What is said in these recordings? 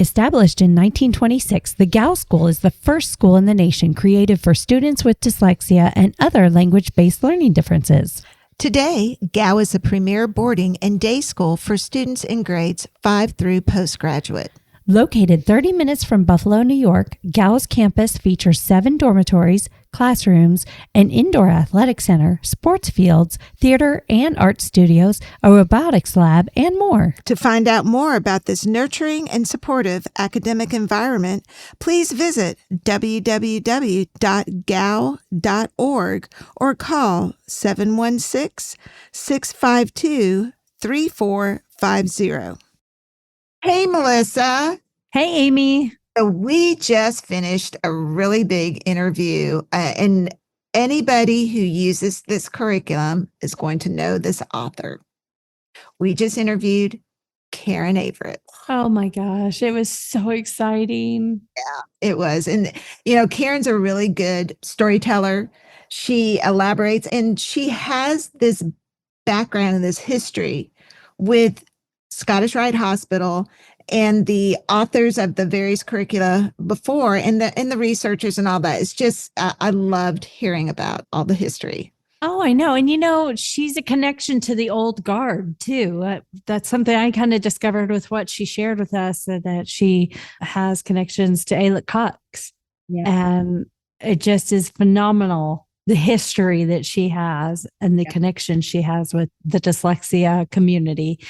Established in 1926, the GAO School is the first school in the nation created for students with dyslexia and other language-based learning differences. Today, GAO is a premier boarding and day school for students in grades 5 through postgraduate. Located 30 minutes from Buffalo, New York, GAO's campus features 7 dormitories, classrooms, an indoor athletic center, sports fields, theater and art studios, a robotics lab, and more. To find out more about this nurturing and supportive academic environment, please visit www.gao.org or call 716-652-3450. Hey, Melissa. Hey, Amy. So we just finished a really big interview, and anybody who uses this curriculum is going to know this author. We just interviewed Karen Avrit. Oh my gosh, it was so exciting. Yeah, it was. And, Karen's a really good storyteller. She elaborates, and she has this background and this history with Scottish Rite Hospital and the authors of the various curricula before and the researchers and all that. It's just, I loved hearing about all the history. Oh, I know. And, she's a connection to the old guard too. That's something I kind of discovered with what she shared with us, that she has connections to Ailill Cox. Yeah. And it just is phenomenal, the history that she has and the connection she has with the dyslexia community.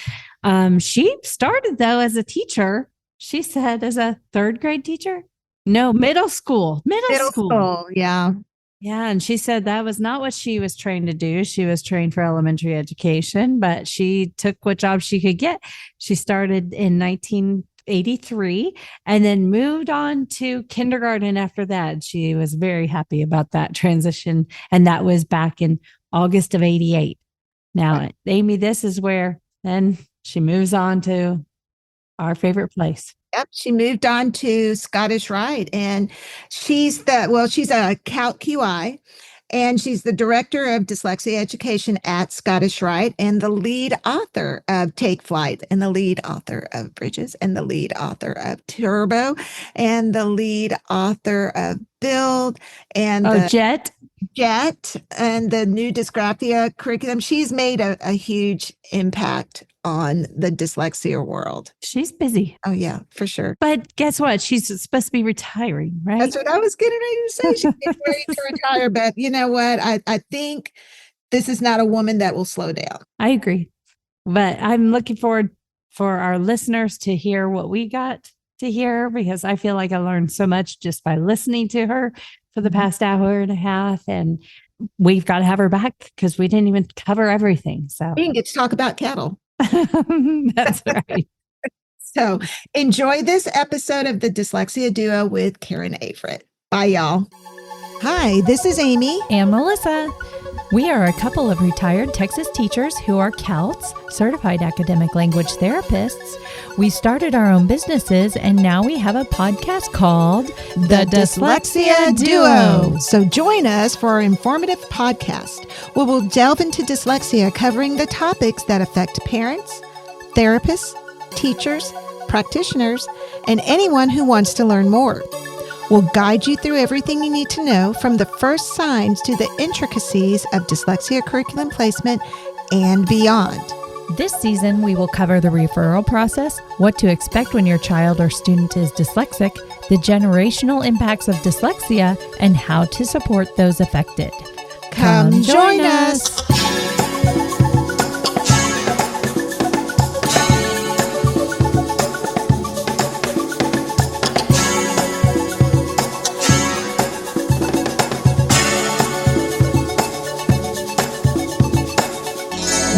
She started though as a teacher. She said as a 3rd grade teacher. No, middle school. Middle school. Yeah. Yeah. And she said that was not what she was trained to do. She was trained for elementary education, but she took what job she could get. She started in 1983 and then moved on to kindergarten after that. She was very happy about that transition. And that was back in August of 88. Now, Amy, this is where then she moves on to our favorite place. Yep. She moved on to Scottish Rite, and she's a Calc QI, and she's the director of dyslexia education at Scottish Rite and the lead author of Take Flight and the lead author of Bridges and the lead author of Turbo and the lead author of Build and Jet and the new dysgraphia curriculum. She's made a huge impact on the dyslexia world. She's busy. Oh, yeah, for sure. But guess what? She's supposed to be retiring, right? That's what I was getting ready to say. She's getting ready to retire. But you know what? I think this is not a woman that will slow down. I agree. But I'm looking forward for our listeners to hear what we got to hear, because I feel like I learned so much just by listening to her for the past hour and a half. And we've got to have her back because we didn't even cover everything. So we didn't get to talk about cattle. That's right. So enjoy this episode of the Dyslexia Duo with Karen Avrit. Bye, y'all. Hi, this is Amy and Melissa. We are a couple of retired Texas teachers who are CALTs, certified academic language therapists. We started our own businesses, and now we have a podcast called The Dyslexia Duo. So join us for our informative podcast, where we'll delve into dyslexia, covering the topics that affect parents, therapists, teachers, practitioners, and anyone who wants to learn more. We'll guide you through everything you need to know, from the first signs to the intricacies of dyslexia curriculum placement and beyond. This season, we will cover the referral process, what to expect when your child or student is dyslexic, the generational impacts of dyslexia, and how to support those affected. Come join us.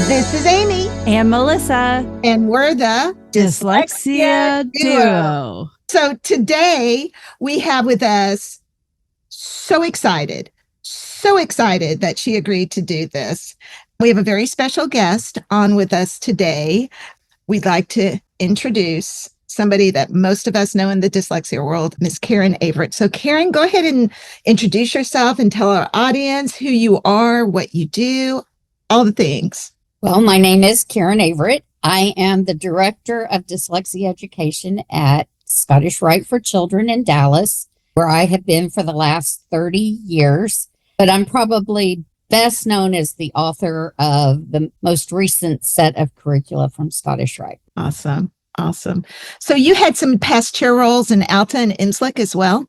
This is Amy and Melissa, and we're the Dyslexia Duo. So today we have with us, so excited that she agreed to do this. We have a very special guest on with us today. We'd like to introduce somebody that most of us know in the dyslexia world, Miss Karen Avrit. So Karen, go ahead and introduce yourself and tell our audience who you are, what you do, all the things. Well, my name is Karen Avrit. I am the Director of Dyslexia Education at Scottish Rite for Children in Dallas, where I have been for the last 30 years. But I'm probably best known as the author of the most recent set of curricula from Scottish Rite. Awesome. Awesome. So you had some past chair roles in Alta and Inslick as well?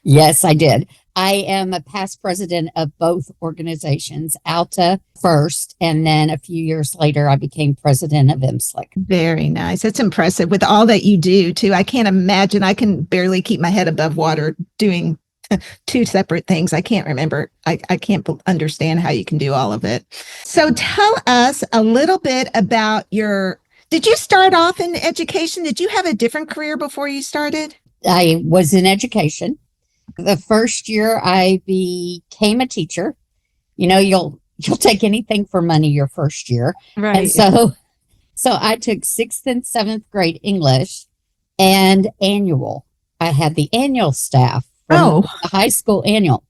Yes, I did. I am a past president of both organizations, Alta first, and then a few years later, I became president of IMSLIC. Very nice. That's impressive with all that you do, too. I can't imagine. I can barely keep my head above water doing two separate things. I can't remember. I can't understand how you can do all of it. So tell us a little bit about did you start off in education? Did you have a different career before you started? I was in education. The first year I became a teacher. You know, you'll take anything for money your first year. Right. And so I took 6th and 7th grade English and annual. I had the annual staff from the high school annual.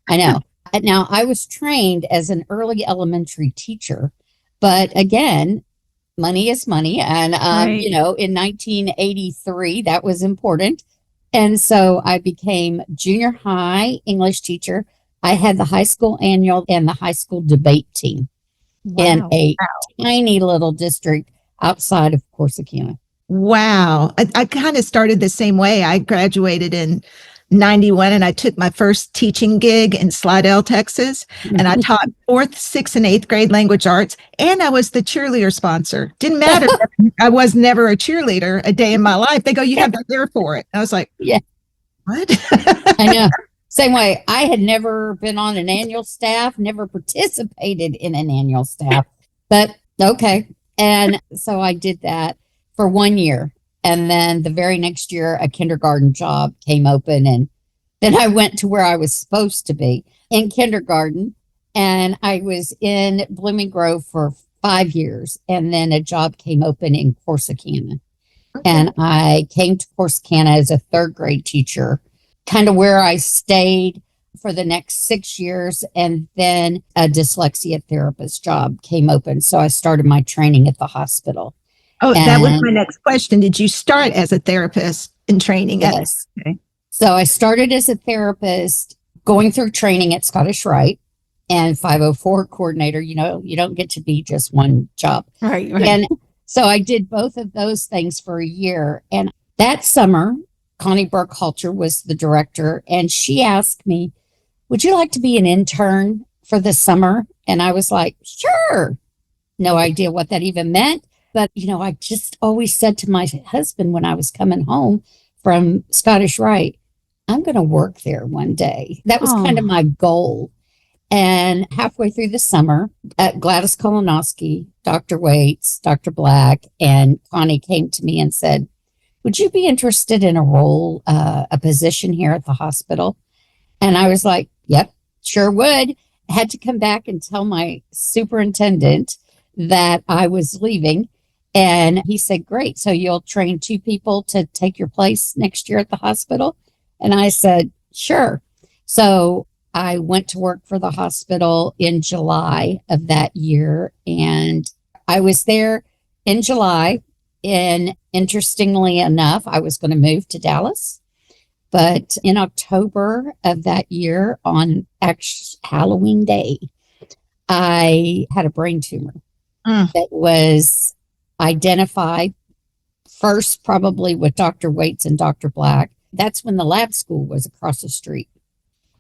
I know. Now, I was trained as an early elementary teacher, but again, money is money. And, you know, in 1983, that was important. And so I became junior high English teacher. I had the high school annual and the high school debate team in a tiny little district outside of Corsicana. Wow. I kind of started the same way. I graduated in 91 and I took my first teaching gig in Slidell, Texas. And I taught 4th, 6th, and 8th grade language arts. And I was the cheerleader sponsor. Didn't matter. I was never a cheerleader a day in my life. They go, you have to be there for it. I was like, yeah, what? I know. Same way. I had never been on an annual staff, never participated in an annual staff, but okay. And so I did that for 1 year. And then the very next year, a kindergarten job came open. And then I went to where I was supposed to be in kindergarten. And I was in Blooming Grove for 5 years. And then a job came open in Corsicana. Okay. And I came to Corsicana as a 3rd grade teacher, kind of where I stayed for the next 6 years. And then a dyslexia therapist job came open. So I started my training at the hospital. Oh, that was my next question. Did you start as a therapist in training? Yes. Okay. So I started as a therapist, going through training at Scottish Rite and 504 coordinator. You know, you don't get to be just one job. Right. And so I did both of those things for a year. And that summer, Connie Burkhalter was the director, and she asked me, would you like to be an intern for the summer? And I was like, sure. No idea what that even meant. But, you know, I just always said to my husband when I was coming home from Scottish Rite, I'm going to work there one day. That was kind of my goal. And halfway through the summer, Gladys Kolonowski, Dr. Waits, Dr. Black, and Connie came to me and said, would you be interested in a position here at the hospital? And I was like, yep, sure would. I had to come back and tell my superintendent that I was leaving. And he said, great. So you'll train 2 people to take your place next year at the hospital? And I said, sure. So I went to work for the hospital in July of that year. And I was there in July. And interestingly enough, I was going to move to Dallas. But in October of that year, on Halloween Day, I had a brain tumor that was identified first probably with Dr. Waits and Dr. Black. That's when the lab school was across the street.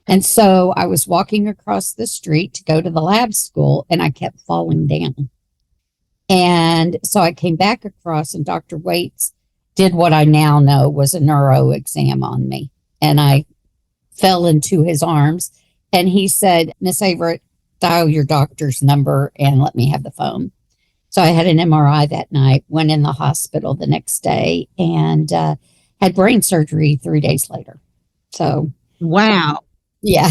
And so I was walking across the street to go to the lab school, and I kept falling down. And so I came back across, and Dr. Waits did what I now know was a neuro exam on me. And I fell into his arms, and he said, Miss Avrit, dial your doctor's number and let me have the phone. So I had an MRI that night, went in the hospital the next day, and had brain surgery 3 days later. So, wow. Yeah.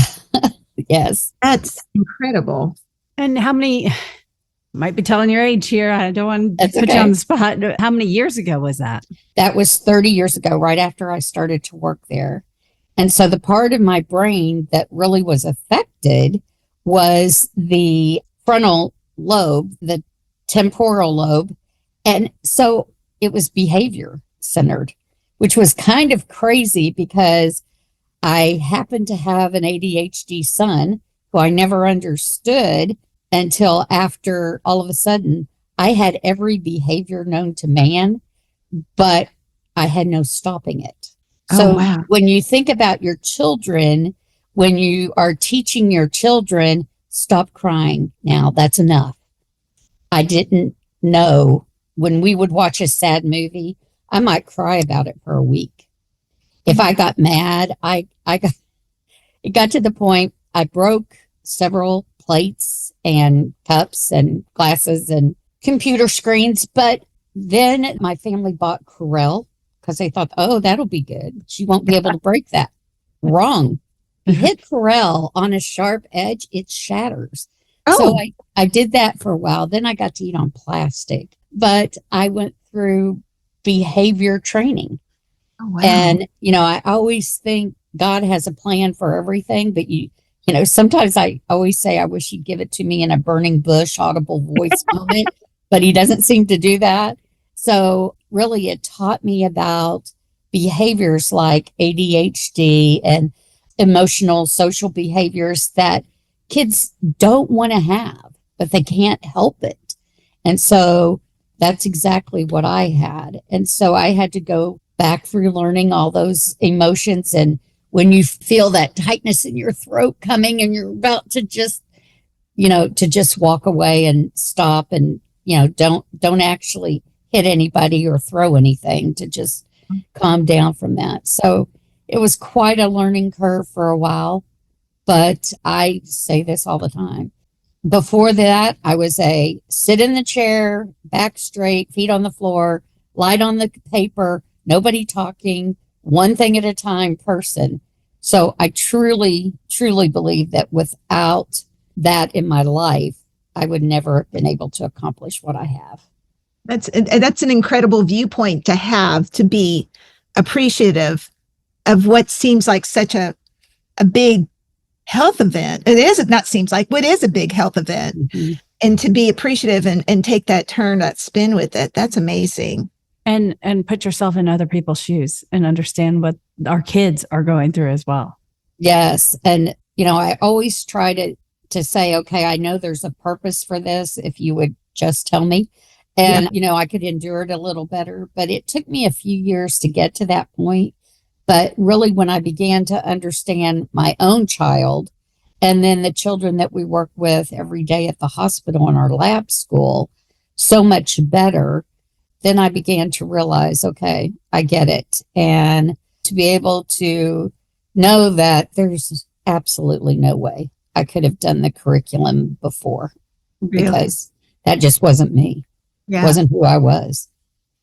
Yes. That's incredible. And how many, might be telling your age here. I don't want to put okay. you on the spot. How many years ago was that? That was 30 years ago, right after I started to work there. And so the part of my brain that really was affected was the frontal lobe, the temporal lobe. And so it was behavior centered. which was kind of crazy because I happened to have an ADHD son who I never understood until after all of a sudden I had every behavior known to man, but I had no stopping it. So wow. when you think about your children, when you are teaching your children, stop crying now, that's enough. I didn't know when we would watch a sad movie, I might cry about it for a week. If I got mad, it got to the point I broke several plates and cups and glasses and computer screens. But then my family bought Corel because they thought, oh, that'll be good. She won't be able to break that. Wrong. You hit Corel on a sharp edge, it shatters. Oh. So I did that for a while. Then I got to eat on plastic. But I went through behavior training. Oh, wow. And, I always think God has a plan for everything, but sometimes I always say, I wish he'd give it to me in a burning bush, audible voice moment, but he doesn't seem to do that. So really it taught me about behaviors like ADHD and emotional social behaviors that kids don't want to have, but they can't help it. And so that's exactly what I had. And so I had to go back through learning all those emotions. And when you feel that tightness in your throat coming and you're about to just, to just walk away and stop and, don't actually hit anybody or throw anything, to just calm down from that. So it was quite a learning curve for a while, but I say this all the time. Before that, I was a sit in the chair, back straight, feet on the floor, light on the paper, nobody talking, one thing at a time person. So I truly, truly believe that without that in my life, I would never have been able to accomplish what I have. That's an incredible viewpoint to have, to be appreciative of what seems like such a big health event. It is not seems like what is a big health event, Mm-hmm. and to be appreciative and take that turn, that spin with it. That's amazing. And put yourself in other people's shoes and understand what our kids are going through as well. Yes. And, I always try to say, okay, I know there's a purpose for this. If you would just tell me. And, I could endure it a little better, but it took me a few years to get to that point. But really, when I began to understand my own child and then the children that we work with every day at the hospital in our lab school so much better, then I began to realize, okay, I get it. And to be able to know that there's absolutely no way I could have done the curriculum before, because that just wasn't me. Yeah. Wasn't who I was.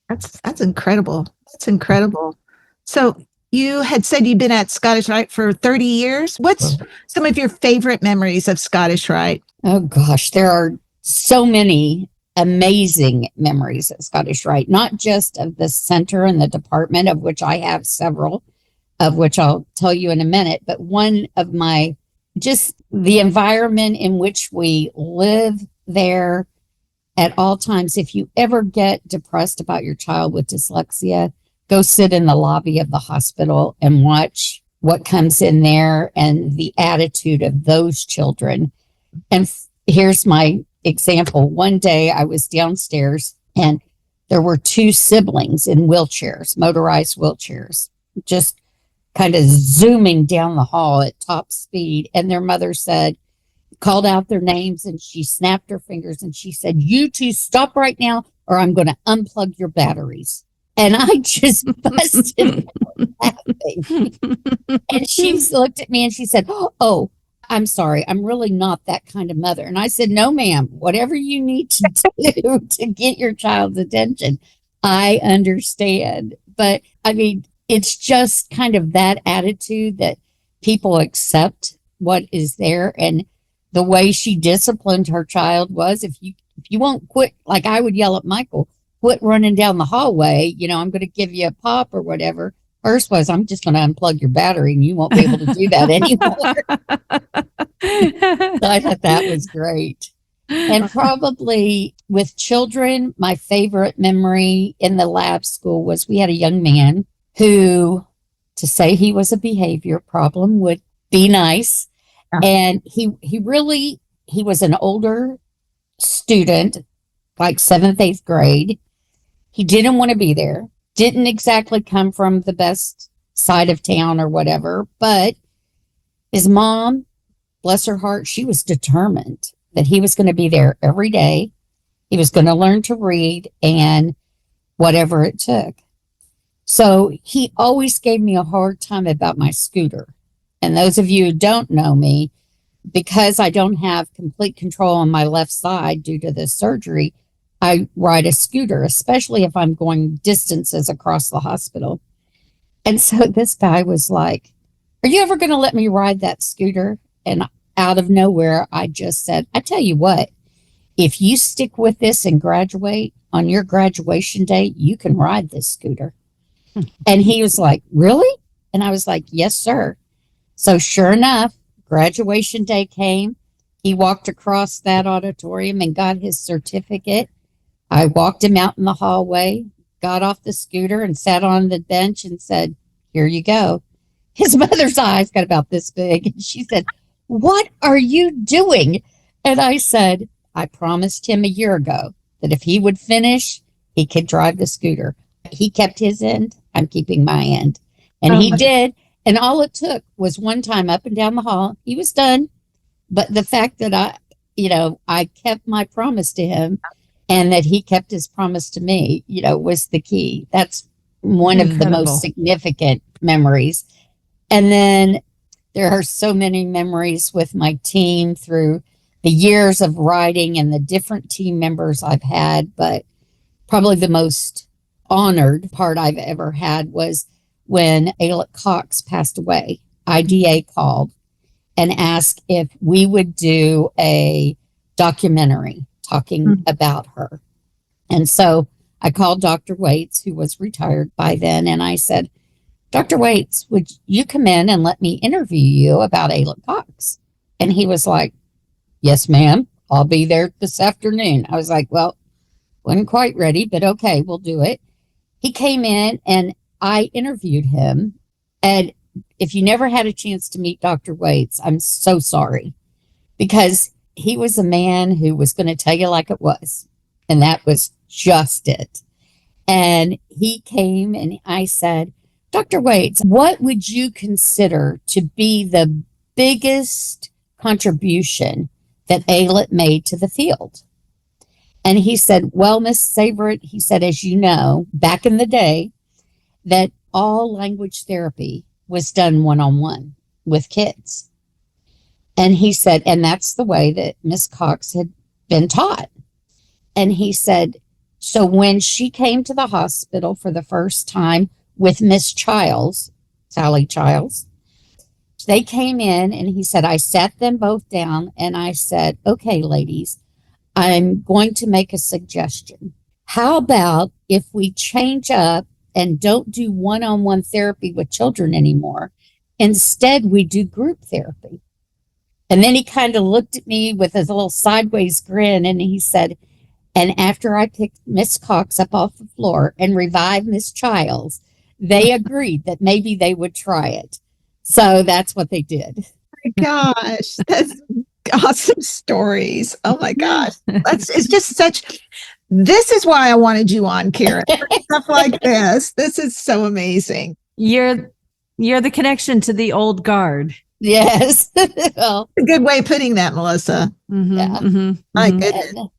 That's incredible. That's incredible. So you had said you'd been at Scottish Rite for 30 years. What's some of your favorite memories of Scottish Rite? Oh gosh, there are so many amazing memories at Scottish Rite, not just of the center and the department, of which I have several, of which I'll tell you in a minute, but one of my, just the environment in which we live there at all times. If you ever get depressed about your child with dyslexia, go sit in the lobby of the hospital and watch what comes in there and the attitude of those children. And here's my example. One day I was downstairs and there were two siblings in wheelchairs, motorized wheelchairs, just kind of zooming down the hall at top speed. And their mother called out their names, and she snapped her fingers and she said, "You two stop right now or I'm going to unplug your batteries." And I just busted laughing. And she looked at me and she said, "Oh, I'm sorry. I'm really not that kind of mother." And I said, "No, ma'am, whatever you need to do to get your child's attention, I understand." But I mean, it's just kind of that attitude that people accept what is there. And the way she disciplined her child was, if you won't quit, like I would yell at Michael, "Quit running down the hallway. I'm going to give you a pop or whatever." Hers was, "I'm just going to unplug your battery and you won't be able to do that anymore." So I thought that was great. And probably with children, my favorite memory in the lab school was we had a young man who, to say he was a behavior problem would be nice. Yeah. And he was an older student, like seventh, eighth grade. He didn't want to be there, didn't exactly come from the best side of town or whatever, but his mom, bless her heart, she was determined that he was going to be there every day. He was going to learn to read and whatever it took. So he always gave me a hard time about my scooter. And those of you who don't know me, because I don't have complete control on my left side due to this surgery, I ride a scooter, especially if I'm going distances across the hospital. And so this guy was like, "Are you ever going to let me ride that scooter?" And out of nowhere, I just said, "I tell you what, if you stick with this and graduate on your graduation day, you can ride this scooter." And he was like, "Really?" And I was like, "Yes, sir." So sure enough, graduation day came. He walked across that auditorium and got his certificate. I walked him out in the hallway, got off the scooter and sat on the bench and said, "Here you go." His mother's eyes got about this big. And she said, "What are you doing?" And I said, "I promised him a year ago that if he would finish, he could drive the scooter." He kept his end. I'm keeping my end. And he did. And all it took was one time up and down the hall. He was done. But the fact that I kept my promise to him and that he kept his promise to me, was the key. That's one of the most significant memories. And then there are so many memories with my team through the years of writing and the different team members I've had. But probably the most honored part I've ever had was when Ayla Cox passed away. IDA called and asked if we would do a documentary talking about her. And so I called Dr. Waits, who was retired by then, and I said, "Dr. Waits, would you come in and let me interview you about Ayla Cox?" And he was like, "Yes, ma'am. I'll be there this afternoon." I was like, well, wasn't quite ready, but okay, we'll do it. He came in and I interviewed him. And if you never had a chance to meet Dr. Waits, I'm so sorry, because he was a man who was going to tell you like it was. And that was just it. And he came and I said, "Dr. Waits, what would you consider to be the biggest contribution that Ayla made to the field?" And he said, "Well, Miss Avrit," he said, "as you know, back in the day, that all language therapy was done one-on-one with kids." And he said, and that's the way that Miss Cox had been taught. And he said, so when she came to the hospital for the first time with Miss Childs, Sally Childs, they came in and he said, I sat them both down and I said, "Okay, ladies, I'm going to make a suggestion. How about if we change up and don't do one-on-one therapy with children anymore? Instead, we do group therapy." And then he kind of looked at me with his little sideways grin and he said, "And after I picked Miss Cox up off the floor and revived Miss Childs, they agreed that maybe they would try it." So that's what they did. My gosh, that's awesome stories. Oh my gosh. It's just this is why I wanted you on, Karen. Stuff like this. This is so amazing. You're the connection to the old guard. Yes. Well, A good way of putting that, Melissa. Mm-hmm, yeah. mm-hmm, My mm-hmm. goodness. And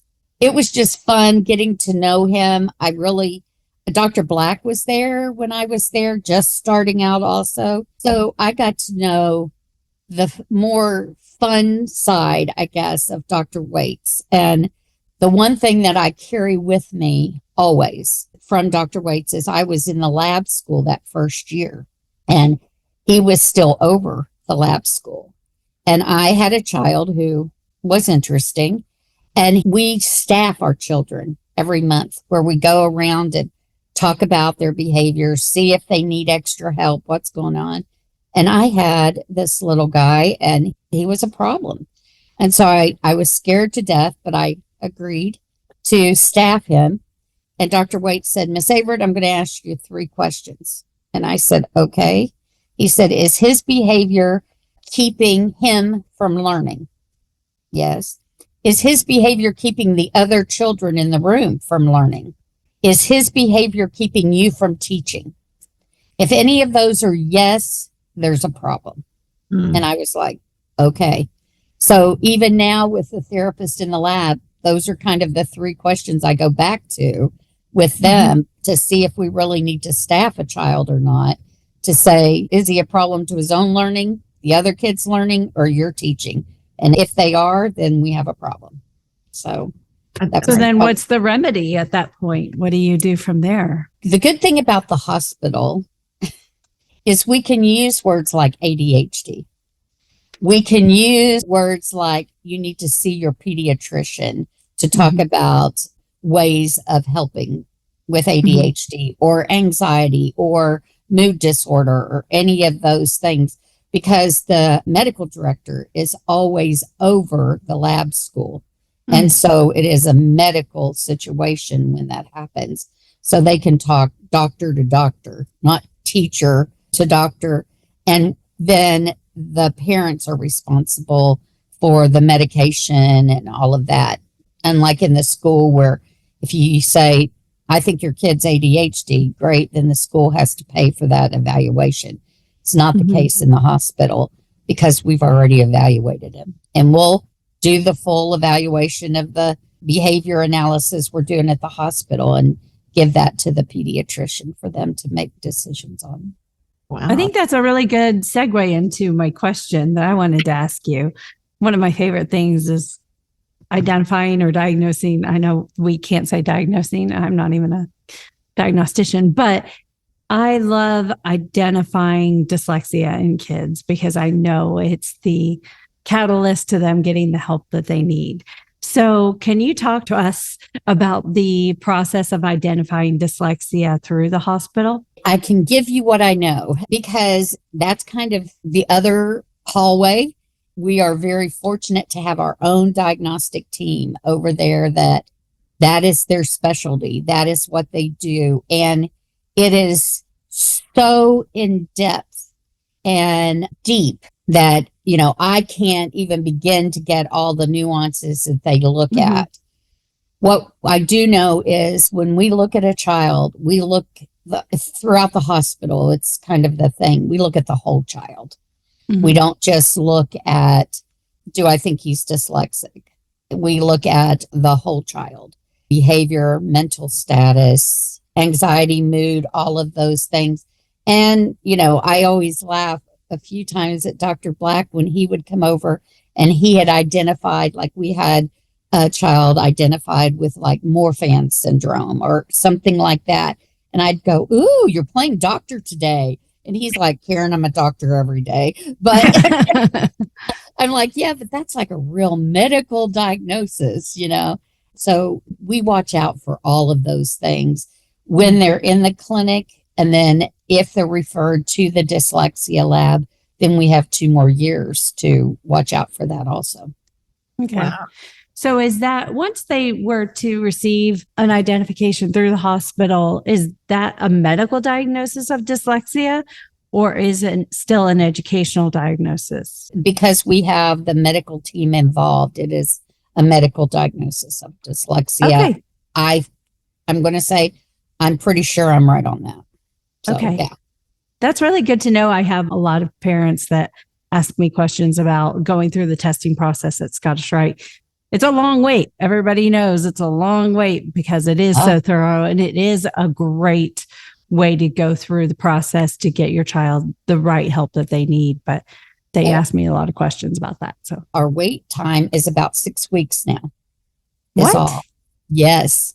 it was just fun getting to know him. Dr. Black was there when I was there, just starting out also. So I got to know the more fun side, I guess, of Dr. Waits. And the one thing that I carry with me always from Dr. Waits is I was in the lab school that first year and he was still over the lab school. And I had a child who was interesting, and we staff our children every month where we go around and talk about their behavior, see if they need extra help, what's going on. And I had this little guy and he was a problem. And so I was scared to death, but I agreed to staff him. And Dr. Waite said, "Miss Avrit, I'm going to ask you 3 questions. And I said, okay. He said, is his behavior keeping him from learning? Yes. Is his behavior keeping the other children in the room from learning? Is his behavior keeping you from teaching? If any of those are yes, there's a problem. And I was like, okay. So even now with the therapist in the lab, those are kind of the three questions I go back to with them to see if we really need to staff a child or not, to say, is he a problem to his own learning, the other kids' learning, or your teaching? And if they are, then we have a problem. So then what's the remedy at that point? What do you do from there? The good thing about the hospital is we can use words like ADHD. We can use words like you need to see your pediatrician to talk about ways of helping with ADHD or anxiety or mood disorder or any of those things, because the medical director is always over the lab school. And so it is a medical situation when that happens. So they can talk doctor to doctor, not teacher to doctor. And then the parents are responsible for the medication and all of that. Unlike in the school where if you say, I think your kid's ADHD, great, then the school has to pay for that evaluation. It's not the case in the hospital because we've already evaluated him. And we'll do the full evaluation of the behavior analysis we're doing at the hospital and give that to the pediatrician for them to make decisions on. Wow. I think that's a really good segue into my question that I wanted to ask you. One of my favorite things is identifying or diagnosing. I know we can't say diagnosing. I'm not even a diagnostician, but I love identifying dyslexia in kids because I know it's the catalyst to them getting the help that they need. So can you talk to us about the process of identifying dyslexia through the hospital? I can give you what I know because that's kind of the other hallway. We are very fortunate to have our own diagnostic team over there that is their specialty. That is what they do. And it is so in depth and deep that, I can't even begin to get all the nuances that they look at. What I do know is when we look at a child, we look throughout the hospital. It's kind of the thing. We look at the whole child. We don't just look at, do I think he's dyslexic? We look at the whole child, behavior, mental status, anxiety, mood, all of those things. And, I always laugh a few times at Dr. Black when he would come over and he had identified, like we had a child identified with like Morphan syndrome or something like that. And I'd go, ooh, you're playing doctor today. And he's like, Karen, I'm a doctor every day. But I'm like, yeah, but that's like a real medical diagnosis, So we watch out for all of those things when they're in the clinic. And then if they're referred to the dyslexia lab, then we have 2 more years to watch out for that also. Okay. Wow. So is that once they were to receive an identification through the hospital, is that a medical diagnosis of dyslexia or is it still an educational diagnosis? Because we have the medical team involved, it is a medical diagnosis of dyslexia. Okay. I'm going to say, I'm pretty sure I'm right on that. So, Okay. Yeah. That's really good to know. I have a lot of parents that ask me questions about going through the testing process at Scottish Rite. It's a long wait. Everybody knows it's a long wait because it is so thorough and it is a great way to go through the process to get your child the right help that they need. But they ask me a lot of questions about that. So our wait time is about 6 weeks now. What? All. Yes.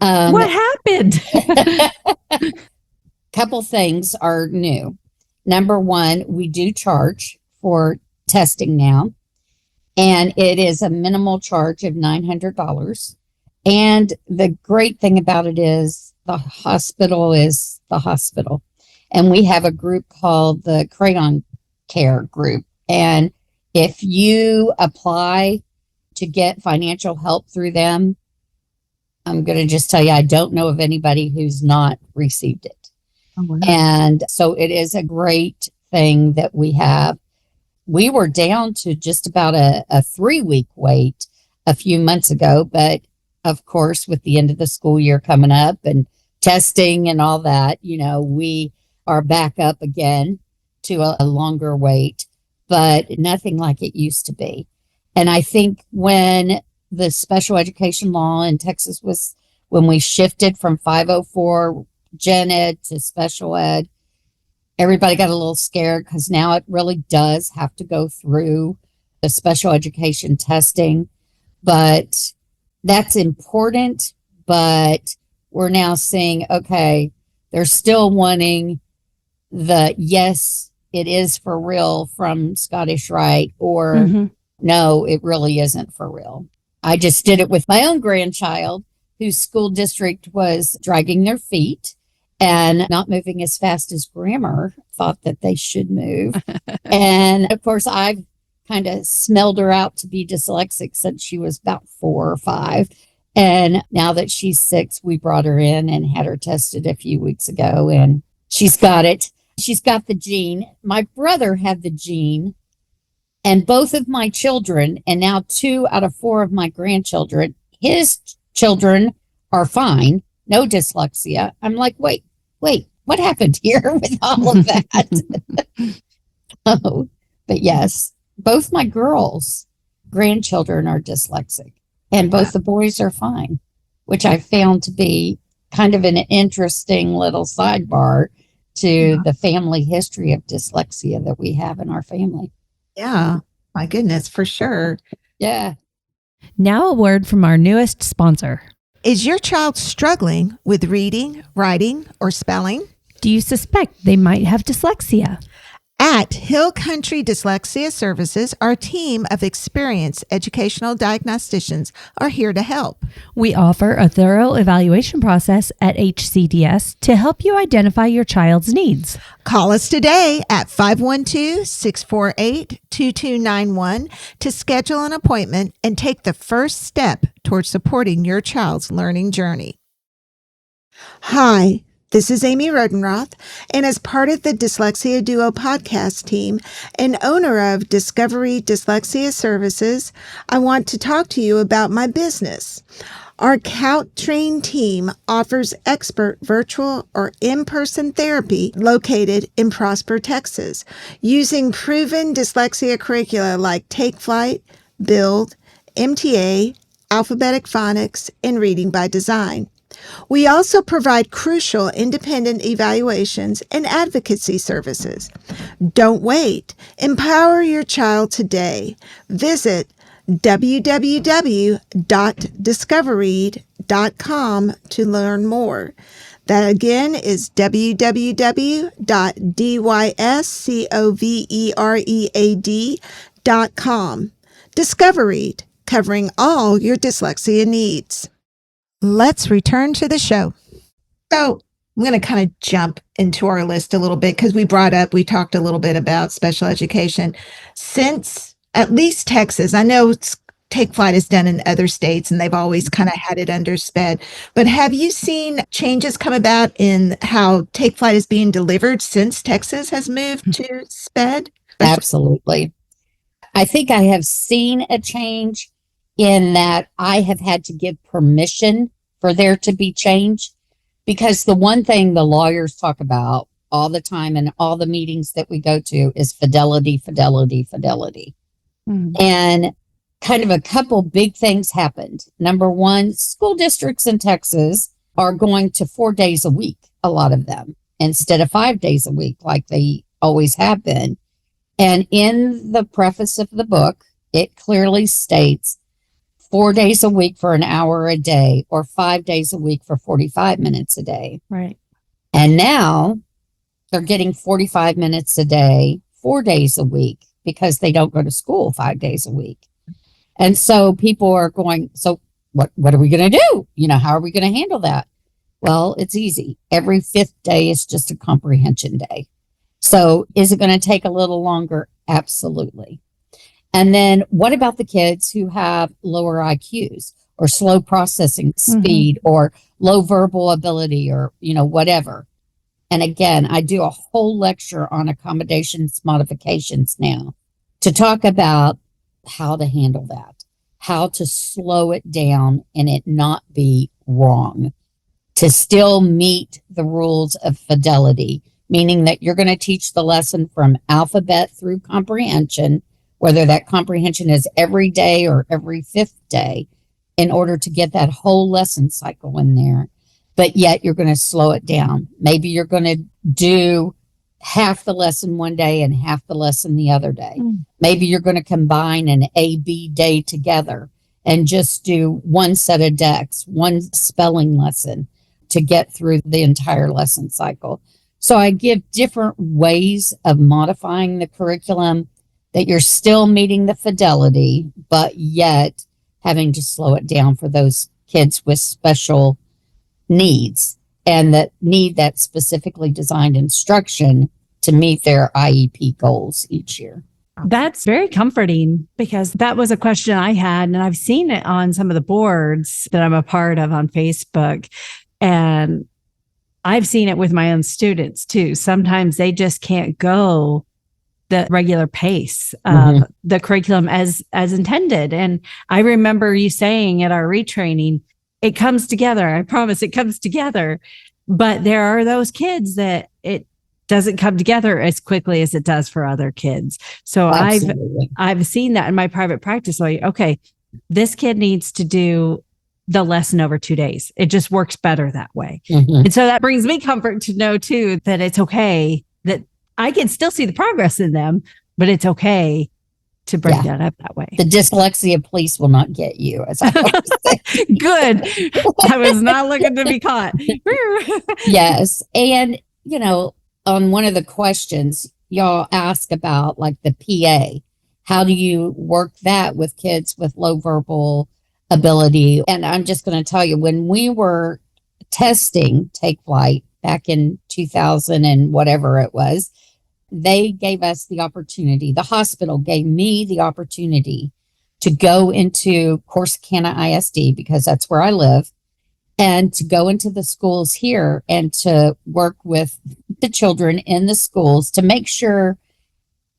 What happened? Couple things are new. Number one, we do charge for testing now, and it is a minimal charge of $900. And the great thing about it is the hospital is the hospital. And we have a group called the Crayon Care Group. And if you apply to get financial help through them, I'm going to just tell you, I don't know of anybody who's not received it. Oh, wow. And so it is a great thing that we have. We were down to just about a 3-week wait a few months ago, but of course, with the end of the school year coming up and testing and all that, we are back up again to a longer wait, but nothing like it used to be. And I think when the special education law in Texas when we shifted from 504 gen ed to special ed, everybody got a little scared because now it really does have to go through the special education testing. But that's important. But we're now seeing, okay, they're still wanting the yes, it is for real from Scottish Rite, or no, it really isn't for real. I just did it with my own grandchild whose school district was dragging their feet and not moving as fast as grammar thought that they should move. And of course, I've kind of smelled her out to be dyslexic since she was about 4 or 5. And now that she's 6, we brought her in and had her tested a few weeks ago, and she's got it. She's got the gene. My brother had the gene, and both of my children, and now 2 out of 4 of my grandchildren, his children are fine, no dyslexia. I'm like, wait, what happened here with all of that? Oh, but yes, both my girls' grandchildren are dyslexic, and both the boys are fine, which I found to be kind of an interesting little sidebar to the family history of dyslexia that we have in our family. Yeah, my goodness, for sure. Yeah. Now a word from our newest sponsor. Is your child struggling with reading, writing, or spelling? Do you suspect they might have dyslexia? At Hill Country Dyslexia Services, our team of experienced educational diagnosticians are here to help. We offer a thorough evaluation process at HCDS to help you identify your child's needs. Call us today at 512-648-2291 to schedule an appointment and take the first step towards supporting your child's learning journey. Hi. This is Amy Rodenroth, and as part of the Dyslexia Duo podcast team and owner of Discovery Dyslexia Services, I want to talk to you about my business. Our COUT-trained team offers expert virtual or in-person therapy located in Prosper, Texas, using proven dyslexia curricula like Take Flight, Build, MTA, Alphabetic Phonics, and Reading by Design. We also provide crucial independent evaluations and advocacy services. Don't wait. Empower your child today. Visit www.discovereed.com to learn more. That again is www.dyscoveread.com. Discovereed, covering all your dyslexia needs. Let's return to the show. So I'm going to kind of jump into our list a little bit because we talked a little bit about special education. Since at least Texas, I know Take Flight is done in other states and they've always kind of had it under SPED, but have you seen changes come about in how Take Flight is being delivered since Texas has moved to SPED? Absolutely. I think I have seen a change in that I have had to give permission for there to be change, because the one thing the lawyers talk about all the time in all the meetings that we go to is fidelity. Mm-hmm. And kind of a couple big things happened. Number one, school districts in Texas are going to 4 days a week, a lot of them, instead of 5 days a week like they always have been. And in the preface of the book, it clearly states 4 days a week for an hour a day, or 5 days a week for 45 minutes a day. Right. And now they're getting 45 minutes a day, 4 days a week, because they don't go to school 5 days a week. And so people are going, so what are we going to do? How are we going to handle that? Well, it's easy. Every 5th day is just a comprehension day. So is it going to take a little longer? Absolutely. And then what about the kids who have lower IQs or slow processing speed or low verbal ability or, whatever? And again, I do a whole lecture on accommodations modifications now to talk about how to handle that, how to slow it down and it not be wrong, to still meet the rules of fidelity, meaning that you're going to teach the lesson from alphabet through comprehension, whether that comprehension is every day or every fifth day, in order to get that whole lesson cycle in there. But yet you're going to slow it down. Maybe you're going to do half the lesson one day and half the lesson the other day. Maybe you're going to combine an A-B day together and just do one set of decks, one spelling lesson to get through the entire lesson cycle. So I give different ways of modifying the curriculum that you're still meeting the fidelity, but yet having to slow it down for those kids with special needs and that need that specifically designed instruction to meet their IEP goals each year. That's very comforting because that was a question I had, and I've seen it on some of the boards that I'm a part of on Facebook. And I've seen it with my own students too. Sometimes they just can't go the regular pace of the curriculum as intended. And I remember you saying at our retraining, it comes together. I promise it comes together. But there are those kids that it doesn't come together as quickly as it does for other kids. So I've seen that in my private practice. Like, okay, this kid needs to do the lesson over 2 days. It just works better that way. And so that brings me comfort to know too, that it's okay, that I can still see the progress in them, but it's okay to break that up that way. The dyslexia police will not get you, as I always say. Good. I was not looking to be caught. Yes. And, you know, on one of the questions y'all ask about like the PA, how do you work that with kids with low verbal ability? And I'm just going to tell you, when we were testing Take Flight back in 2000 and whatever it was, they gave us the opportunity, the hospital gave me the opportunity to go into Corsicana ISD, because that's where I live, and to go into the schools here and to work with the children in the schools to make sure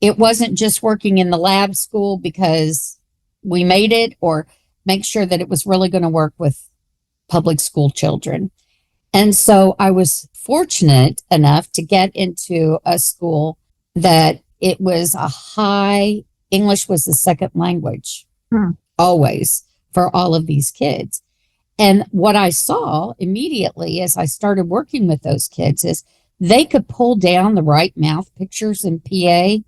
it wasn't just working in the lab school because we made it, or make sure that it was really going to work with public school children. And so I was fortunate enough to get into a school that it was a high, English was the second language, always, for all of these kids. And what I saw immediately as I started working with those kids is they could pull down the right mouth pictures in PA,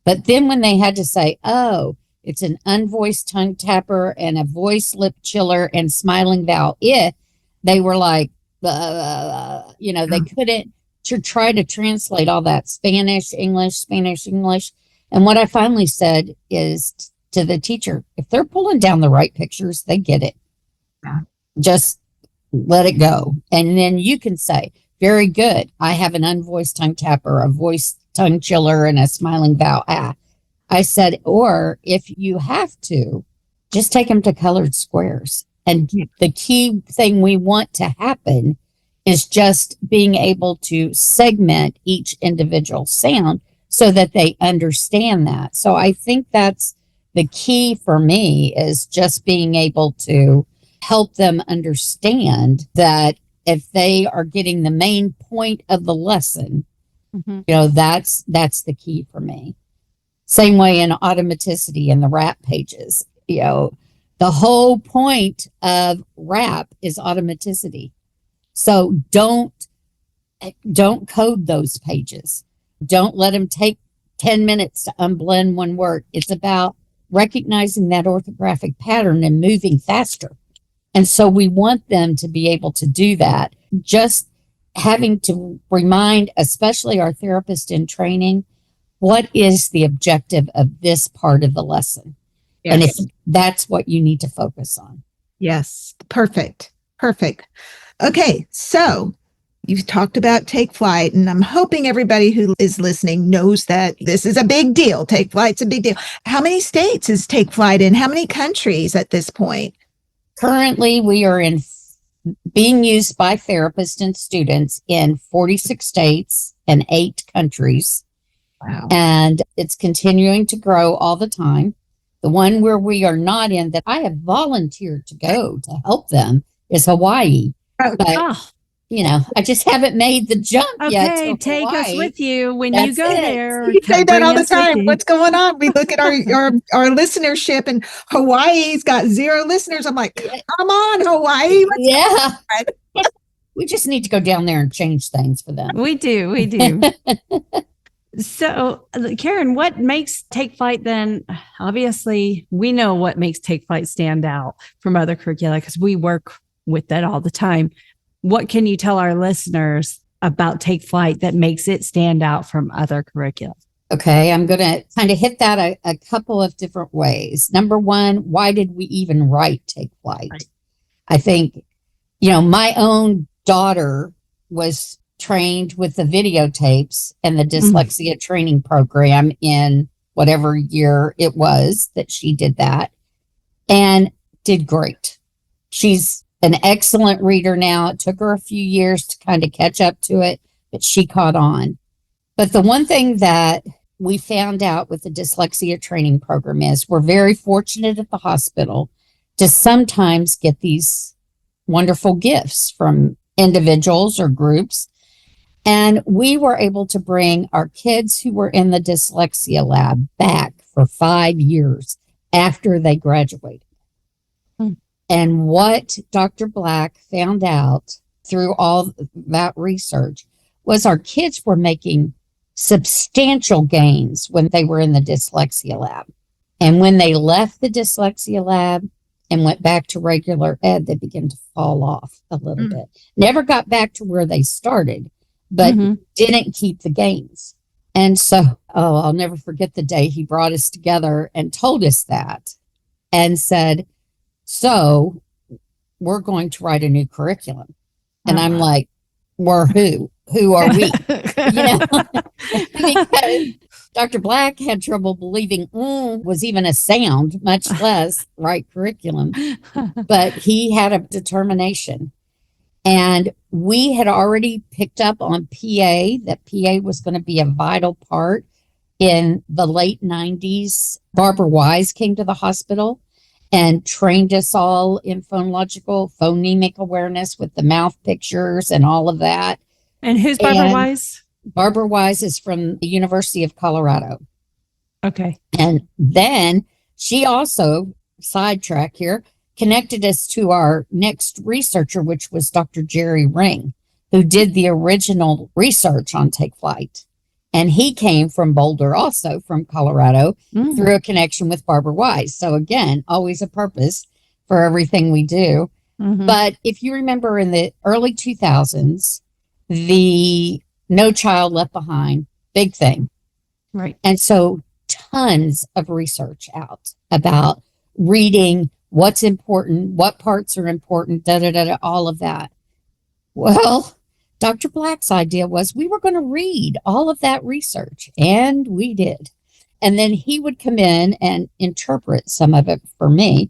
but then when they had to say, oh, it's an unvoiced tongue tapper and a voice lip chiller and smiling vowel, they were like, you know, they couldn't to try to translate all that Spanish, English. And what I finally said is to the teacher, if they're pulling down the right pictures, they get it. Just let it go. And then you can say, very good. I have an unvoiced tongue tapper, a voiced tongue chiller, and a smiling vowel. I said, or if you have to, just take them to colored squares. And the key thing we want to happen is just being able to segment each individual sound so that they understand that. So I think that's the key for me, is just being able to help them understand that if they are getting the main point of the lesson, you know, that's the key for me. Same way in automaticity in the rap pages, you know, the whole point of rap is automaticity. So don't code those pages. Don't let them take 10 minutes to unblend one word. It's about recognizing that orthographic pattern and moving faster. And so we want them to be able to do that. Just having to remind, especially our therapist in training, what is the objective of this part of the lesson? Yes. And if that's what you need to focus on. Yes. Perfect. Okay. So you've talked about Take Flight, and I'm hoping everybody who is listening knows that this is a big deal. Take Flight's a big deal. How many states is Take Flight in? How many countries at this point? Currently, we are in being used by therapists and students in 46 states and 8 countries. Wow. And it's continuing to grow all the time. The one where we are not in that I have volunteered to go to help them is Hawaii. Oh, But, Oh, I just haven't made the jump yet. okay. to Take us Hawaii. with you when That's you go it. there. You say that Bring all the us with time. you. What's going on? We look at our listenership, and Hawaii's got 0 listeners. I'm like, come on, Hawaii. Yeah. We just need to go down there and change things for them. We do. We do. So, Karen, what makes Take Flight then? Obviously, we know what makes Take Flight stand out from other curricula because we work with that all the time. What can you tell our listeners about Take Flight that makes it stand out from other curricula? Okay, I'm going to kind of hit that a couple of different ways. Number one, why did we even write Take Flight? Right. I think, my own daughter was trained with the videotapes and the dyslexia training program in whatever year it was that she did that, and did great. She's an excellent reader now. It took her a few years to kind of catch up to it, but she caught on. But the one thing that we found out with the dyslexia training program is we're very fortunate at the hospital to sometimes get these wonderful gifts from individuals or groups. And we were able to bring our kids who were in the dyslexia lab back for 5 years after they graduated. And what Dr. Black found out through all that research was our kids were making substantial gains when they were in the dyslexia lab. And when they left the dyslexia lab and went back to regular ed, they began to fall off a little bit. Never got back to where they started, but didn't keep the gains. And so, I'll never forget the day he brought us together and told us that and said, so we're going to write a new curriculum. And I'm like, we're who? Who are we? Because Dr. Black had trouble believing was even a sound, much less write curriculum. But he had a determination. And we had already picked up on PA, that PA was going to be a vital part. In the late 90s, Barbara Wise came to the hospital and trained us all in phonemic awareness with the mouth pictures and all of that. And who's Barbara Wise? Barbara Wise is from the University of Colorado. Okay. And then she also, sidetrack here, connected us to our next researcher, which was Dr. Jerry Ring, who did the original research on Take Flight. And he came from Boulder, also from Colorado, through a connection with Barbara Wise. So again, always a purpose for everything we do. But if you remember in the early 2000s, the No Child Left Behind, big thing. Right. And so tons of research out about reading, what's important, what parts are important, all of that. Well, Dr. Black's idea was we were going to read all of that research, and we did. And then he would come in and interpret some of it for me.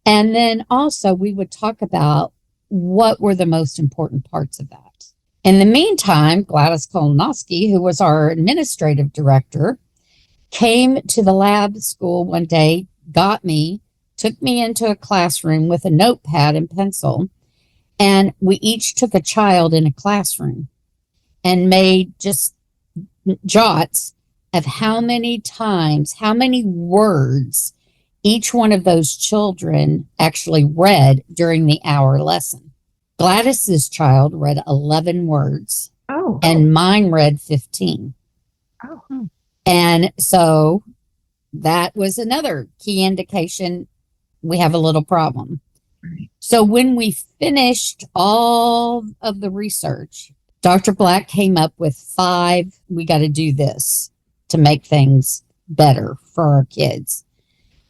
And then also we would talk about what were the most important parts of that. In the meantime, Gladys Kolonowski, who was our administrative director, came to the lab school one day, got me, took me into a classroom with a notepad and pencil, and we each took a child in a classroom and made just jots of how many times, how many words each one of those children actually read during the hour lesson. Gladys's child read 11 words. And mine read 15. And so that was another key indication we have a little problem. So when we finished all of the research, Dr. Black came up with 5, we got to do this to make things better for our kids.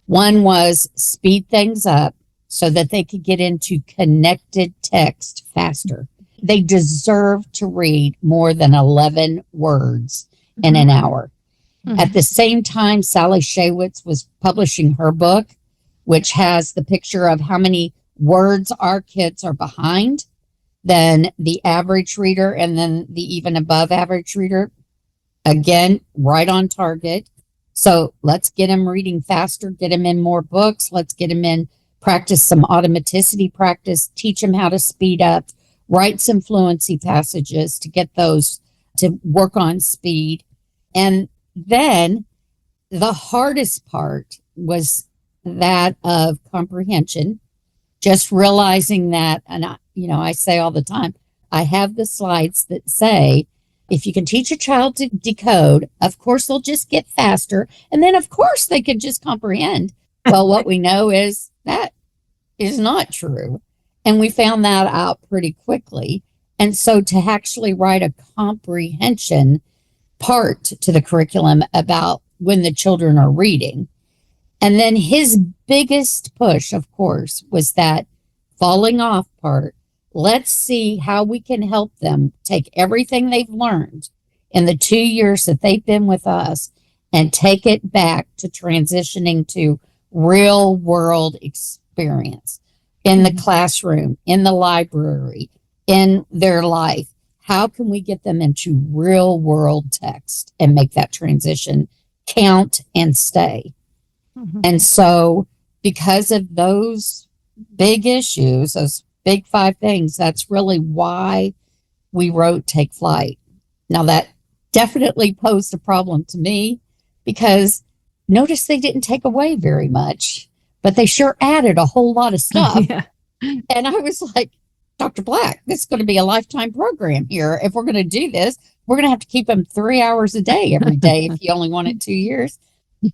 One was speed things up so that they could get into connected text faster. They deserve to read more than 11 words in an hour. At the same time, Sally Shaywitz was publishing her book, which has the picture of how many words our kids are behind than the average reader and then the even above average reader. Again, right on target. So let's get them reading faster, get them in more books. Let's get them in, practice some automaticity practice, teach them how to speed up, write some fluency passages to get those to work on speed. And then the hardest part was that of comprehension, just realizing that, and I say all the time, I have the slides that say, if you can teach a child to decode, of course, they'll just get faster. And then, of course, they can just comprehend. Well, what we know is that is not true. And we found that out pretty quickly. And so to actually write a comprehension part to the curriculum about when the children are reading. And then his biggest push, of course, was that falling off part. Let's see how we can help them take everything they've learned in the 2 years that they've been with us and take it back to transitioning to real world experience in the classroom, in the library, in their life. How can we get them into real world text and make that transition count and stay? Mm-hmm. And so because of those big issues, those big 5 things, that's really why we wrote Take Flight. Now that definitely posed a problem to me because notice they didn't take away very much, but they sure added a whole lot of stuff. Yeah. And I was like, Dr. Black, this is going to be a lifetime program here. If we're going to do this, we're going to have to keep them 3 hours a day every day if you only want it 2 years.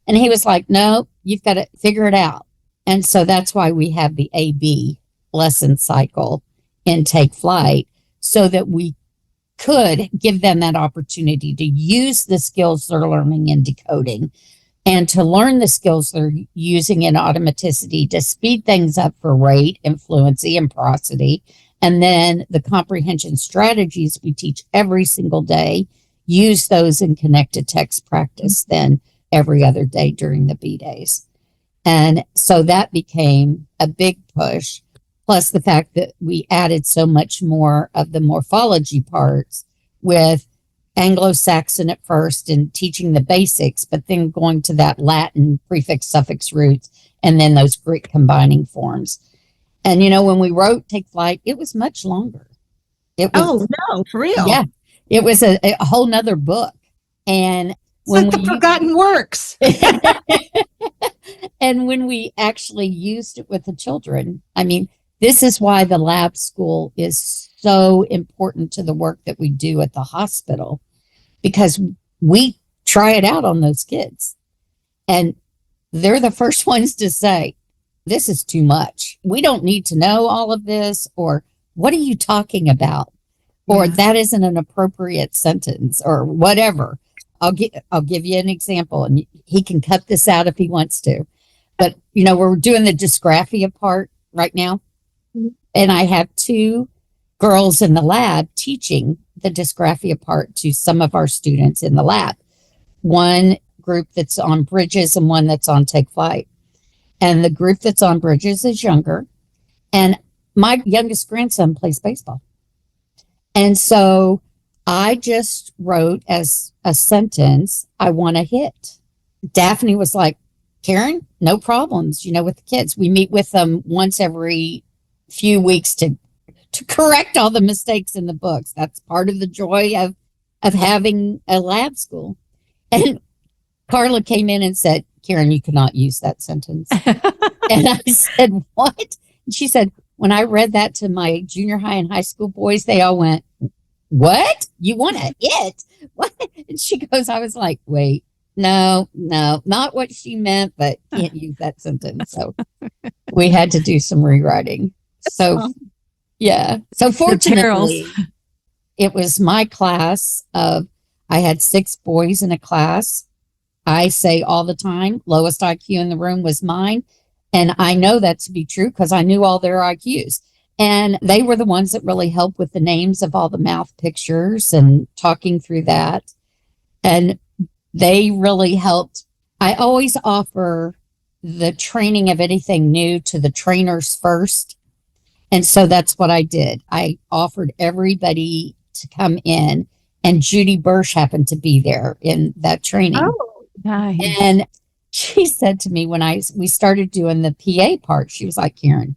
And he was like, no, you've got to figure it out. And so that's why we have the AB lesson cycle in Take Flight, so that we could give them that opportunity to use the skills they're learning in decoding and to learn the skills they're using in automaticity to speed things up for rate and fluency and prosody. And then the comprehension strategies we teach every single day, use those in connected text practice then every other day during the B days. And so that became a big push. Plus the fact that we added so much more of the morphology parts with Anglo-Saxon at first and teaching the basics, but then going to that Latin prefix, suffix roots, and then those Greek combining forms. And, when we wrote Take Flight, it was much longer. It was, oh, no, for real? Yeah. It was a whole nother book. And when the forgotten works. And when we actually used it with the children, this is why the lab school is so important to the work that we do at the hospital, because we try it out on those kids. And they're the first ones to say, this is too much. We don't need to know all of this, or what are you talking about? Or that isn't an appropriate sentence, or whatever. I'll give you an example, and he can cut this out if he wants to. But, we're doing the dysgraphia part right now. And I have 2 girls in the lab teaching the dysgraphia part to some of our students in the lab. One group that's on Bridges and one that's on Take Flight. And the group that's on Bridges is younger. And my youngest grandson plays baseball. And so I just wrote as a sentence, I want a hit. Daphne was like, Karen, no problems, with the kids. We meet with them once every few weeks to correct all the mistakes in the books. That's part of the joy of having a lab school. And Carla came in and said, Karen, you cannot use that sentence. And I said, what? And she said, when I read that to my junior high and high school boys, they all went, what? You want a hit? What? And she goes, I was like, wait, no, not what she meant, but can't use that sentence. So we had to do some rewriting. So, yeah. So fortunately, it was my class I had 6 boys in a class. I say all the time, lowest IQ in the room was mine. And I know that to be true because I knew all their IQs. And they were the ones that really helped with the names of all the mouth pictures and talking through that. And they really helped. I always offer the training of anything new to the trainers first And so that's what I did. I offered everybody to come in, and Judy Birch happened to be there in that training. Oh, nice. And she said to me when we started doing the PA part, she was like, Karen,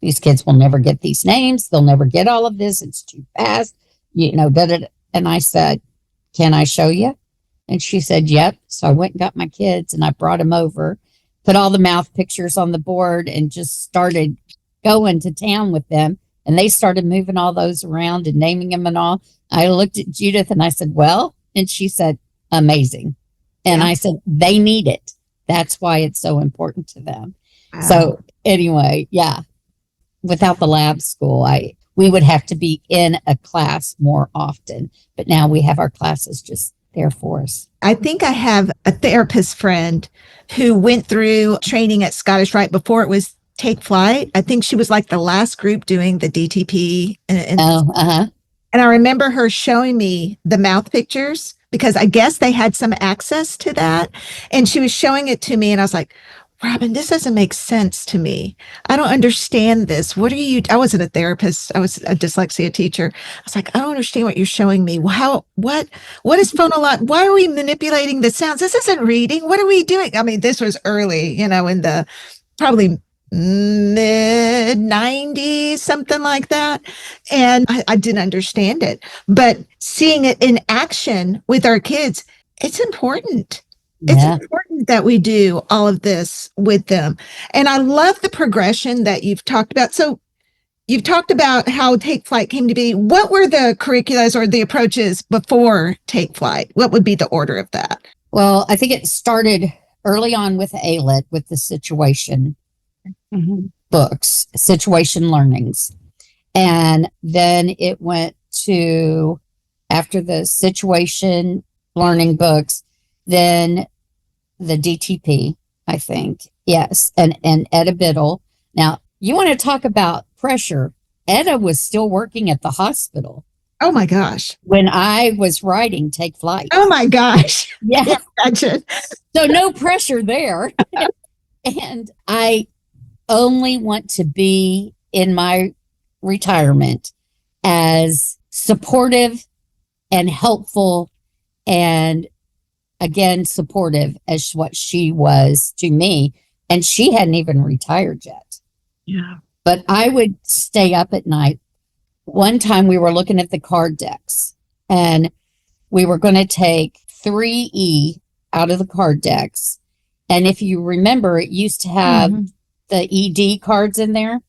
these kids will never get these names. They'll never get all of this. It's too fast. And I said, can I show you? And she said, yep. So I went and got my kids and I brought them over, put all the mouth pictures on the board and just started going to town with them. And they started moving all those around and naming them and all. I looked at Judith and I said, well, and she said, amazing. And I said, they need it. That's why it's so important to them. Wow. So anyway, yeah, without the lab school, we would have to be in a class more often. But now we have our classes just there for us. I think I have a therapist friend who went through training at Scottish Rite before it was Take Flight. I think she was like the last group doing the DTP. And I remember her showing me the mouth pictures because I guess they had some access to that. And she was showing it to me and I was like, Robin, this doesn't make sense to me. I don't understand this. I wasn't a therapist. I was a dyslexia teacher. I was like, I don't understand what you're showing me. What is phonologic? Why are we manipulating the sounds? This isn't reading. What are we doing? I mean, this was early, in the probably mid 90s, something like that. And I didn't understand it, but seeing it in action with our kids, it's important. It's important that we do all of this with them. And I love the progression that you've talked about. So you've talked about how Take Flight came to be. What were the curriculums or the approaches before Take Flight? What would be the order of that? Well, I think it started early on with ALIT, with the situation books, situation learnings. And then it went to, after the situation learning books, then the DTP, I think. Yes. And Etta Biddle. Now, you want to talk about pressure. Etta was still working at the hospital. Oh my gosh. When I was writing Take Flight. Oh my gosh. Yeah. Imagine. So no pressure there. And I only want to be in my retirement as supportive and helpful and again, supportive as what she was to me. And she hadn't even retired yet. Yeah. But I would stay up at night. One time we were looking at the card decks and we were going to take 3E out of the card decks. And if you remember, it used to have the ED cards in there.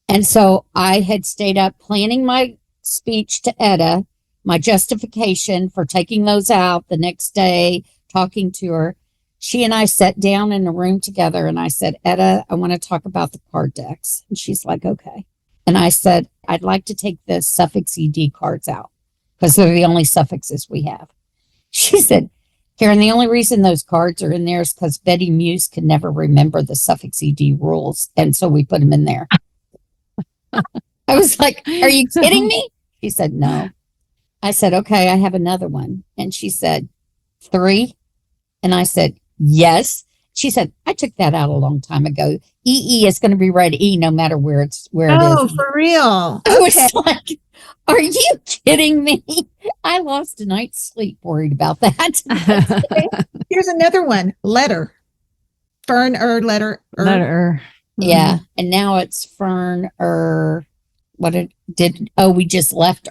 And so I had stayed up planning my speech to Etta, my justification for taking those out the next day, talking to her. She and I sat down in a room together and I said, Etta, I want to talk about the card decks. And she's like, okay. And I said, I'd like to take the suffix ED cards out because they're the only suffixes we have. She said, Karen, the only reason those cards are in there is because Betty Muse can never remember the suffix ED rules. And so we put them in there. I was like, are you kidding me? She said, no. I said, okay, I have another one. And she said, 3. And I said, yes. She said, I took that out a long time ago. EE is going to be read E no matter where it is. Oh, for real. I was like, are you kidding me? I lost a night's sleep worried about that. Here's another one. Letter. Fern letter. Letter. Yeah. And now it's Fern we just left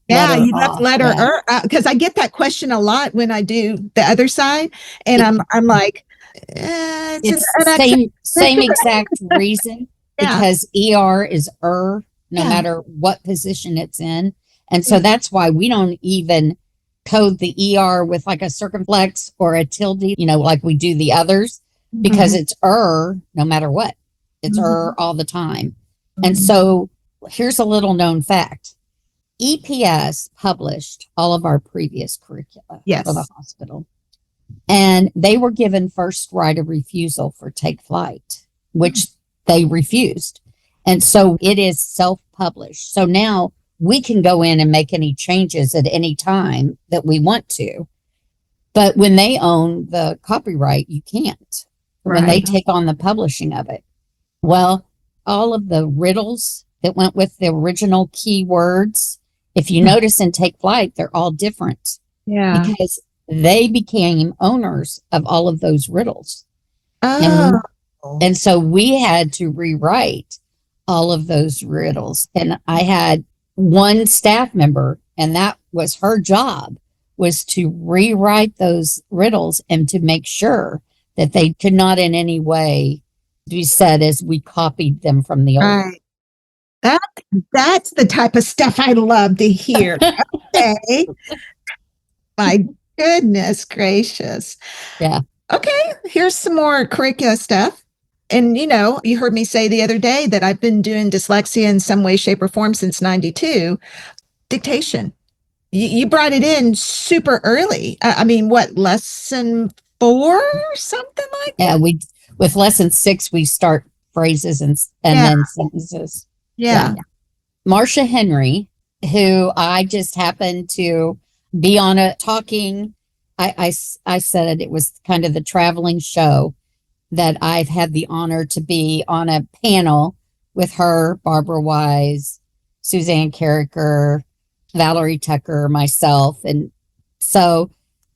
Yeah, you left letter because I get that question a lot when I do the other side, and I'm like, it's same exact reason because ER is no matter what position it's in, and so that's why we don't even code the ER with like a circumflex or a tilde, like we do the others, because it's no matter what, it's all the time, and so. Here's a little known fact. EPS published all of our previous curricula for the hospital. And they were given first right of refusal for Take Flight, which they refused. And so it is self-published. So now we can go in and make any changes at any time that we want to. But when they own the copyright, you can't. When they take on the publishing of it. Well, all of the riddles that went with the original key words. If you notice in Take Flight, they're all different Yeah. because they became owners of all of those riddles. Oh. And so we had to rewrite all of those riddles. And I had one staff member, and that was her job, was to rewrite those riddles and to make sure that they could not in any way be said as we copied them from the old. Right. That's the type of stuff I love to hear. Okay. My goodness gracious. Yeah. Okay, here's some more curricula stuff. And you heard me say the other day that I've been doing dyslexia in some way, shape, or form since 92. Dictation. You brought it in super early. I mean, what, lesson 4 or something like that? Yeah, with lesson 6, we start phrases and then sentences. Yeah. Marcia Henry, who I just happened to be on a talking, I said it was kind of the traveling show that I've had the honor to be on a panel with her, Barbara Wise, Suzanne Carricker, Valerie Tucker, myself. And so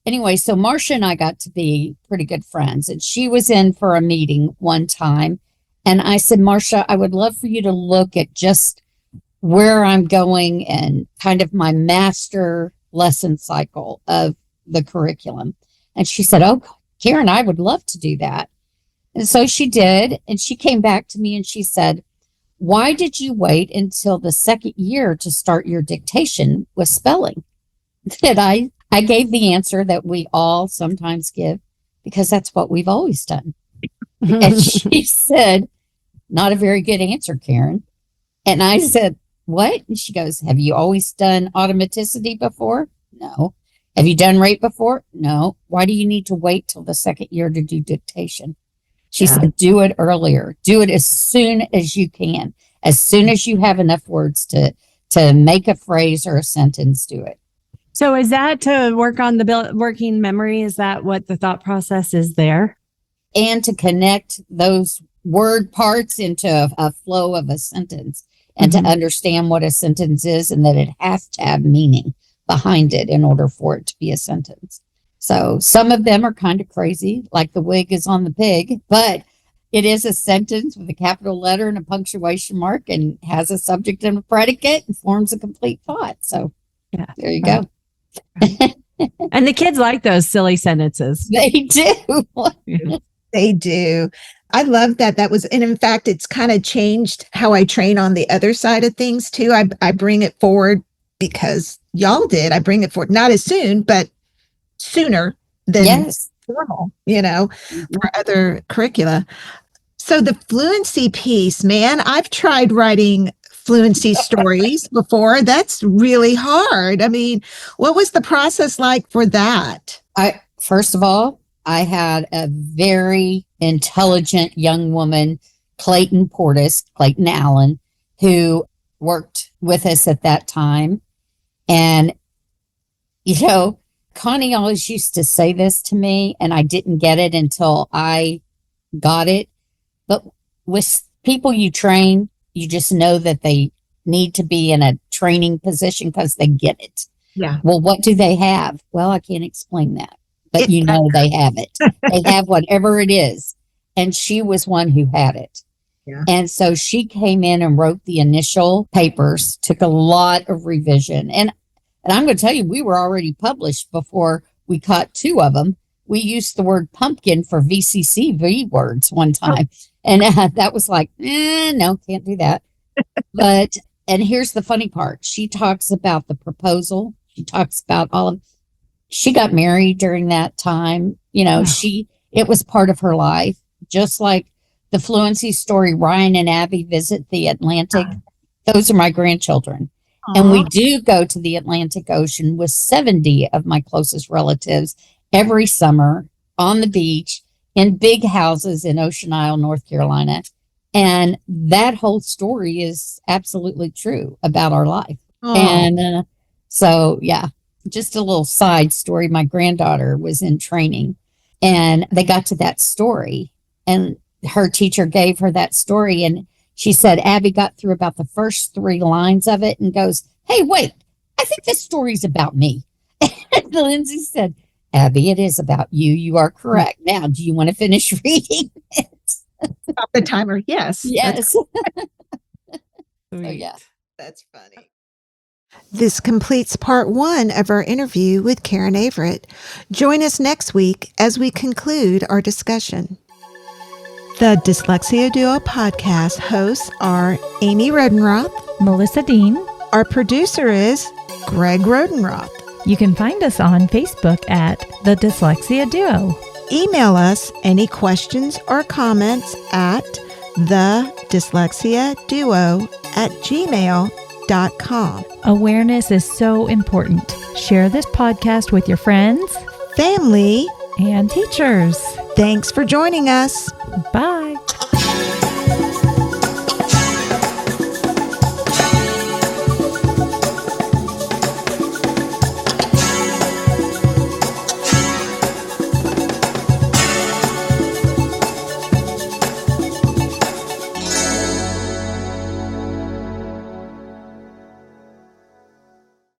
anyway, so Marcia and I got to be pretty good friends, and she was in for a meeting one time. And I said, Marcia, I would love for you to look at just where I'm going and kind of my master lesson cycle of the curriculum. And she said, oh, Karen, I would love to do that. And so she did. And she came back to me and she said, why did you wait until the second year to start your dictation with spelling? And I gave the answer that we all sometimes give, because that's what we've always done. And she said, not a very good answer, Karen. And I said, what? And she goes, have you always done automaticity before? No. Have you done rate before? No. Why do you need to wait till the second year to do dictation? She said, do it earlier. Do it as soon as you can. As soon as you have enough words to make a phrase or a sentence, do it. So is that to work on the working memory? Is that what the thought process is there? And to connect those word parts into a flow of a sentence, and to understand what a sentence is, and that it has to have meaning behind it in order for it to be a sentence. So some of them are kind of crazy, like the wig is on the pig, but it is a sentence with a capital letter and a punctuation mark and has a subject and a predicate and forms a complete thought. So there you go. And the kids like those silly sentences. They do. They do. I love that. And in fact, it's kind of changed how I train on the other side of things too. I bring it forward because y'all did. I bring it forward, not as soon, but sooner than normal, for other curricula. So the fluency piece, man, I've tried writing fluency stories before. That's really hard. I mean, what was the process like for that? First of all, I had a very intelligent young woman, Clayton Allen, who worked with us at that time. And, Connie always used to say this to me, and I didn't get it until I got it. But with people you train, you just know that they need to be in a training position because they get it. Yeah. Well, what do they have? Well, I can't explain that. But they have it. They have whatever it is. And she was one who had it. Yeah. And so she came in and wrote the initial papers, took a lot of revision. And I'm going to tell you, we were already published before we caught 2 of them. We used the word pumpkin for VCCV words one time. And that was like, no, can't do that. And here's the funny part. She talks about the proposal. She talks about she got married during that time. It was part of her life, just like the fluency story. Ryan and Abby visit the Atlantic. Those are my grandchildren. And we do go to the Atlantic Ocean with 70 of my closest relatives every summer on the beach in big houses in Ocean Isle, North Carolina. And that whole story is absolutely true about our life. And so, just a little side story. My granddaughter was in training and they got to that story, and her teacher gave her that story. And, She said Abby got through about the first 3 lines of it and goes, "Hey, wait, I think this story's about me." And Lindsay said, "Abby, it is about you. You are correct. Now, do you want to finish reading it?" Stop the timer. Yes. Yes. So, Sweet. yeah. That's funny. This completes part 1 of our interview with Karen Avrit. Join us next week as we conclude our discussion. The Dyslexia Duo podcast hosts are Amy Rodenroth. Melissa Dean. Our producer is Greg Rodenroth. You can find us on Facebook at The Dyslexia Duo. Email us any questions or comments at thedyslexiaduo@gmail.com. Awareness is so important. Share this podcast with your friends Family, and teachers. thanks for joining us. Bye.